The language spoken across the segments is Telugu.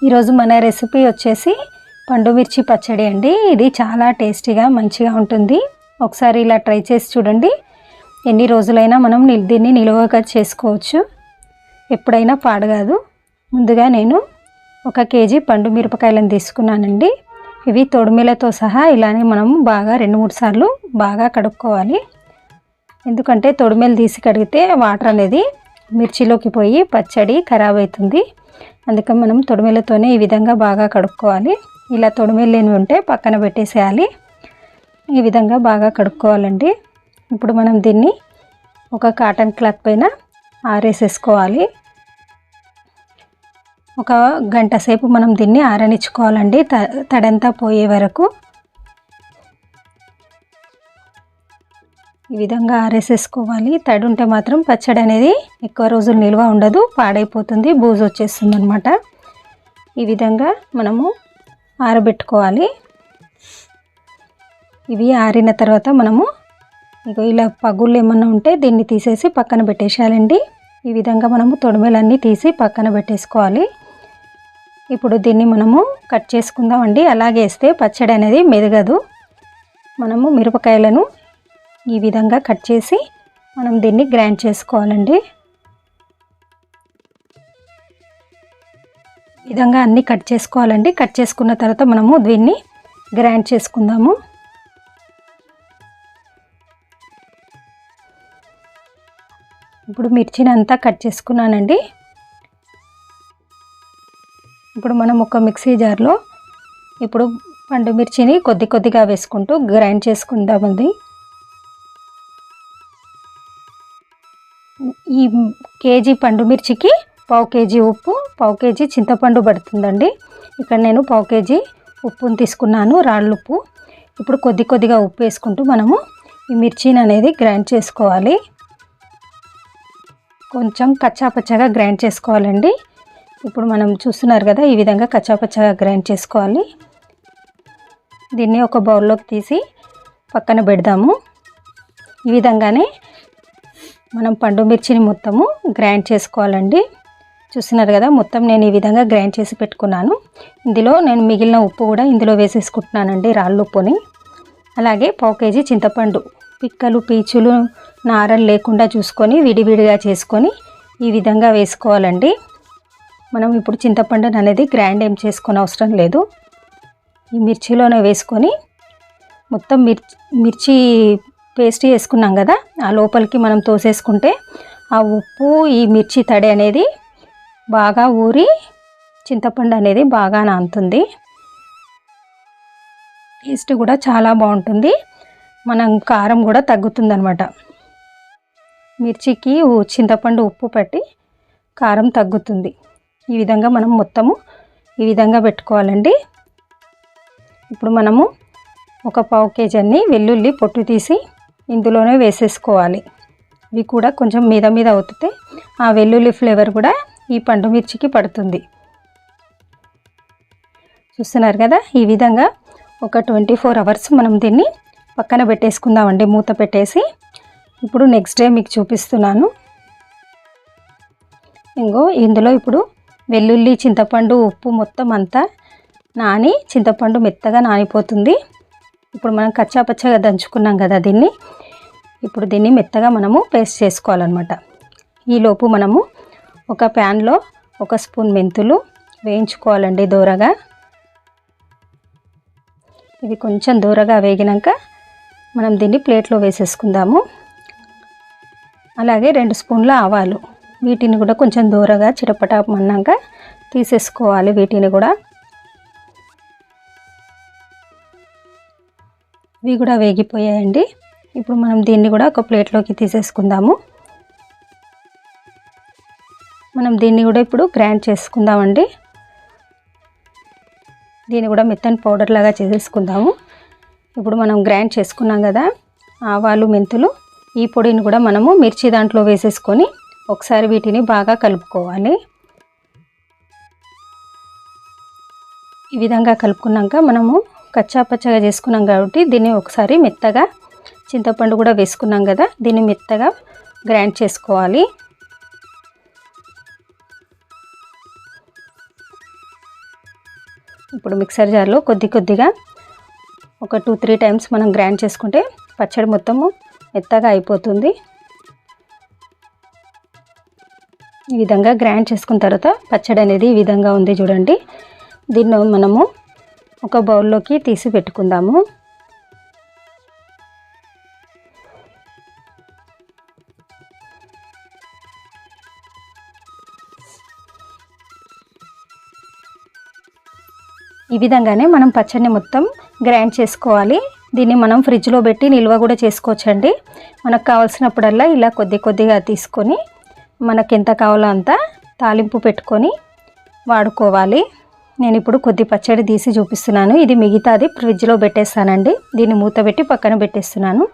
ఈరోజు మన రెసిపీ వచ్చేసి పండు మిర్చి పచ్చడి అండి. ఇది చాలా టేస్టీగా మంచిగా ఉంటుంది. ఒకసారి ఇలా ట్రై చేసి చూడండి. ఎన్ని రోజులైనా మనం దీన్ని నిలువగా చేసుకోవచ్చు, ఎప్పుడైనా పాడగాదు. ముందుగా నేను 1 కేజీ పండు మిరపకాయలను తీసుకున్నానండి. ఇవి తొడిమెలతో సహా ఇలానే మనం బాగా 2-3 సార్లు బాగా కడుక్కోవాలి. ఎందుకంటే తొడిమెలు తీసి కడిగితే వాటర్ అనేది మిర్చిలోకి పోయి పచ్చడి ఖరాబ్ అవుతుంది. అందుకని మనం తొడిమెలతోనే ఈ విధంగా బాగా కడుక్కోవాలి. ఇలా తొడిమెలు లేని ఉంటే పక్కన పెట్టేసేయాలి. ఈ విధంగా బాగా కడుక్కోవాలండి. ఇప్పుడు మనం దీన్ని ఒక కాటన్ క్లాత్ పైన ఆరేసేసుకోవాలి. 1 గంట సేపు మనం దీన్ని ఆరనిచ్చుకోవాలండి, తడంతా పోయే వరకు. ఈ విధంగా ఆరేసేసుకోవాలి. తడి ఉంటే మాత్రం పచ్చడి అనేది ఎక్కువ రోజులు నిల్వ ఉండదు, పాడైపోతుంది, బూజు వచ్చేస్తుంది అన్నమాట. ఈ విధంగా మనము ఆరబెట్టుకోవాలి. ఇవి ఆరిన తర్వాత మనము ఇలా పగుళ్ళు ఏమన్నా ఉంటే దీన్ని తీసేసి పక్కన పెట్టేసేయాలండి. ఈ విధంగా మనము తొడిమెలన్నీ తీసి పక్కన పెట్టేసుకోవాలి. ఇప్పుడు దీన్ని మనము కట్ చేసుకుందామండి. అలాగే వేస్తే పచ్చడి అనేది మెదగదు. మనము మిరపకాయలను ఈ విధంగా కట్ చేసి మనం దీన్ని గ్రైండ్ చేసుకోవాలండి. ఈ విధంగా అన్నీ కట్ చేసుకోవాలండి. కట్ చేసుకున్న తర్వాత మనము దీన్ని గ్రైండ్ చేసుకుందాము. ఇప్పుడు మిర్చిని అంతా కట్ చేసుకున్నానండి. ఇప్పుడు మనం ఒక మిక్సీ జార్లో ఇప్పుడు పండు మిర్చిని కొద్దిగా వేసుకుంటూ గ్రైండ్ చేసుకుందామండి. ఈ కేజీ పండు మిర్చికి 1/2 కేజీ ఉప్పు, 1/2 కేజీ చింతపండు పడుతుందండి. ఇక్కడ నేను 1/2 కేజీ ఉప్పుని తీసుకున్నాను, రాళ్ళుప్పు. ఇప్పుడు కొద్దిగా ఉప్పు వేసుకుంటూ మనము ఈ మిర్చిని అనేది గ్రైండ్ చేసుకోవాలి. కొంచెం కచ్చాపచ్చగా గ్రైండ్ చేసుకోవాలండి. ఇప్పుడు మనం చూస్తున్నారు కదా, ఈ విధంగా కచ్చాపచ్చగా గ్రైండ్ చేసుకోవాలి. దీన్ని ఒక బౌల్లోకి తీసి పక్కన పెడదాము. ఈ విధంగానే మనం పండు మిర్చిని మొత్తము గ్రైండ్ చేసుకోవాలండి. చూస్తున్నారు కదా, మొత్తం నేను ఈ విధంగా గ్రైండ్ చేసి పెట్టుకున్నాను. ఇందులో నేను మిగిలిన ఉప్పు కూడా ఇందులో వేసేసుకుంటున్నానండి, రాళ్ళుప్పుని. అలాగే 1/2 కేజీ చింతపండు, పిక్కలు పీచులు నారలు లేకుండా చూసుకొని విడివిడిగా చేసుకొని ఈ విధంగా వేసుకోవాలండి. మనం ఇప్పుడు చింతపండు అనేది గ్రైండ్ ఏం చేసుకొని అవసరం లేదు. ఈ మిర్చిలోనే వేసుకొని మొత్తం మిర్చి పేస్ట్ వేసుకున్నాం కదా, ఆ లోపలికి మనం తోసేసుకుంటే ఆ ఉప్పు ఈ మిర్చి తడి అనేది బాగా ఊరి చింతపండు అనేది బాగా నానుతుంది. టేస్ట్ కూడా చాలా బాగుంటుంది. మనం కారం కూడా తగ్గుతుందన్నమాట. మిర్చికి చింతపండు ఉప్పు పట్టి కారం తగ్గుతుంది. ఈ విధంగా మనం మొత్తము ఈ విధంగా పెట్టుకోవాలండి. ఇప్పుడు మనము ఒక 1/2 కేజీ అన్ని వెల్లుల్లి పొట్టు తీసి ఇందులోనే వేసేసుకోవాలి. ఇవి కూడా కొంచెం మీద అవుతుంటే ఆ వెల్లుల్లి ఫ్లేవర్ కూడా ఈ పండు మిర్చికి పడుతుంది. చూస్తున్నారు కదా, ఈ విధంగా ఒక 24 అవర్స్ మనం దీన్ని పక్కన పెట్టేసుకుందామండి, మూత పెట్టేసి. ఇప్పుడు నెక్స్ట్ డే మీకు చూపిస్తున్నాను. ఇందులో ఇప్పుడు వెల్లుల్లి, చింతపండు, ఉప్పు మొత్తం అంతా నాని చింతపండు మెత్తగా నానిపోతుంది. ఇప్పుడు మనం కచ్చాపచ్చగా దంచుకున్నాం కదా దీన్ని, ఇప్పుడు దీన్ని మెత్తగా మనము పేస్ట్ చేసుకోవాలన్నమాట. ఈలోపు మనము ఒక ప్యాన్లో 1 స్పూన్ మెంతులు వేయించుకోవాలండి దోరగా. ఇవి కొంచెం దోరగా వేగినాక మనం దీన్ని ప్లేట్లో వేసేసుకుందాము. అలాగే 2 స్పూన్ల ఆవాలు, వీటిని కూడా కొంచెం దోరగా చిటపటమన్నాక తీసేసుకోవాలి. వీటిని కూడా ఇవి కూడా వేగిపోయాయండి. ఇప్పుడు మనం దీన్ని కూడా ఒక ప్లేట్లోకి తీసేసుకుందాము. మనం దీన్ని కూడా ఇప్పుడు గ్రైండ్ చేసుకుందామండి. దీన్ని కూడా మెత్తని పౌడర్ లాగా చేసేసుకుందాము. ఇప్పుడు మనం గ్రైండ్ చేసుకున్నాం కదా ఆవాలు, మెంతులు, ఈ పొడిని కూడా మనము మిర్చి దాంట్లో వేసేసుకొని ఒకసారి వీటిని బాగా కలుపుకోవాలి. ఈ విధంగా కలుపుకున్నాక మనము కచ్చాపచ్చగా చేసుకున్నాం కాబట్టి దీన్ని ఒకసారి మెత్తగా, చింతపండు కూడా వేసుకున్నాం కదా, దీన్ని మెత్తగా గ్రైండ్ చేసుకోవాలి. ఇప్పుడు మిక్సర్ జార్లో కొద్దిగా ఒక 2-3 టైమ్స్ మనం గ్రైండ్ చేసుకుంటే పచ్చడి మొత్తము మెత్తగా అయిపోతుంది. ఈ విధంగా గ్రైండ్ చేసుకున్న తర్వాత పచ్చడి అనేది ఈ విధంగా ఉంది చూడండి. దీన్ని మనము ఒక బౌల్లోకి తీసి పెట్టుకుందాము. ఈ విధంగానే మనం పచ్చడిని మొత్తం గ్రైండ్ చేసుకోవాలి. దీన్ని మనం ఫ్రిడ్జ్లో పెట్టి నిల్వ కూడా చేసుకోవచ్చండి. మనకు కావాల్సినప్పుడల్లా ఇలా కొద్దిగా తీసుకొని మనకు ఎంత కావాలో అంత తాలింపు పెట్టుకొని వాడుకోవాలి. నేను ఇప్పుడు కొద్ది పచ్చడి తీసి చూపిస్తున్నాను. ఇది మిగతాది ఫ్రిడ్జ్లో పెట్టేస్తానండి. దీన్ని మూత పెట్టి పక్కన పెట్టేస్తున్నాను.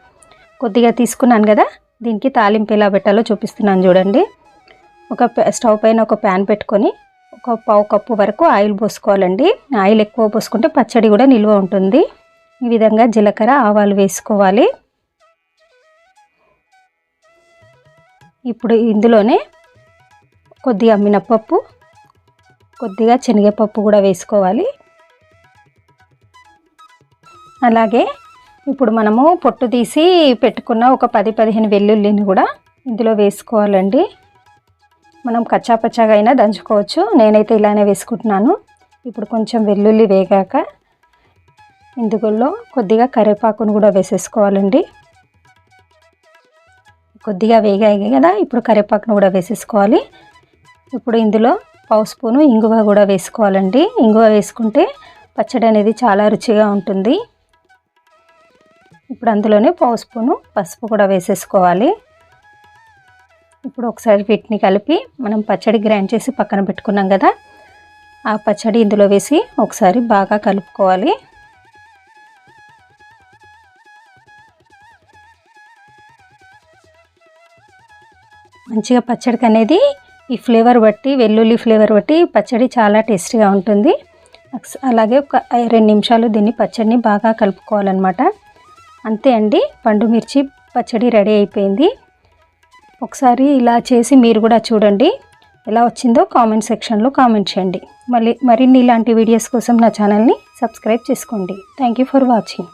కొద్దిగా తీసుకున్నాను కదా, దీనికి తాలింపు ఎలా పెట్టాలో చూపిస్తున్నాను చూడండి. ఒక స్టవ్ పైన ఒక ప్యాన్ పెట్టుకొని ఒక పావు కప్పు వరకు ఆయిల్ పోసుకోవాలండి. ఆయిల్ ఎక్కువ పోసుకుంటే పచ్చడి కూడా నిల్వ ఉంటుంది. ఈ విధంగా జీలకర్ర ఆవాలు వేసుకోవాలి. ఇప్పుడు ఇందులోనే కొద్దిగా మినపప్పు, కొద్దిగా శనగపప్పు కూడా వేసుకోవాలి. అలాగే ఇప్పుడు మనము పొట్టు తీసి పెట్టుకున్న ఒక 10-15 వెల్లుల్లిని కూడా ఇందులో వేసుకోవాలండి. మనం కచ్చాపచ్చాగా అయినా దంచుకోవచ్చు. నేనైతే ఇలానే వేసుకుంటున్నాను. ఇప్పుడు కొంచెం వెల్లుల్లి వేగాక ఇందులో కొద్దిగా కరివేపాకును కూడా వేసేసుకోవాలండి. కొద్దిగా వేగాయి కదా, ఇప్పుడు కరివేపాకును కూడా వేసేసుకోవాలి. ఇప్పుడు ఇందులో పావు స్పూను ఇంగువ కూడా వేసుకోవాలండి. ఇంగువ వేసుకుంటే పచ్చడి అనేది చాలా రుచిగా ఉంటుంది. ఇప్పుడు అందులోనే పావు స్పూను పసుపు కూడా వేసేసుకోవాలి. ఇప్పుడు ఒకసారి వీటిని కలిపి మనం పచ్చడి గ్రైండ్ చేసి పక్కన పెట్టుకున్నాం కదా, ఆ పచ్చడి ఇందులో వేసి ఒకసారి బాగా కలుపుకోవాలి. మంచిగా పచ్చడికి అనేది ఈ ఫ్లేవర్ బట్టి, వెల్లుల్లి ఫ్లేవర్ బట్టి పచ్చడి చాలా టేస్టీగా ఉంటుంది. అలాగే ఒక 2 నిమిషాలు దీన్ని పచ్చడిని బాగా కలుపుకోవాలన్నమాట. అంతే అండి, పండు మిర్చి పచ్చడి రెడీ అయిపోయింది. ఒకసారి ఇలా చేసి మీరు కూడా చూడండి. ఎలా వచ్చిందో కామెంట్ సెక్షన్లో కామెంట్ చేయండి. మరిన్ని ఇలాంటి వీడియోస్ కోసం నా ఛానల్ని సబ్స్క్రైబ్ చేసుకోండి. Thank you for watching.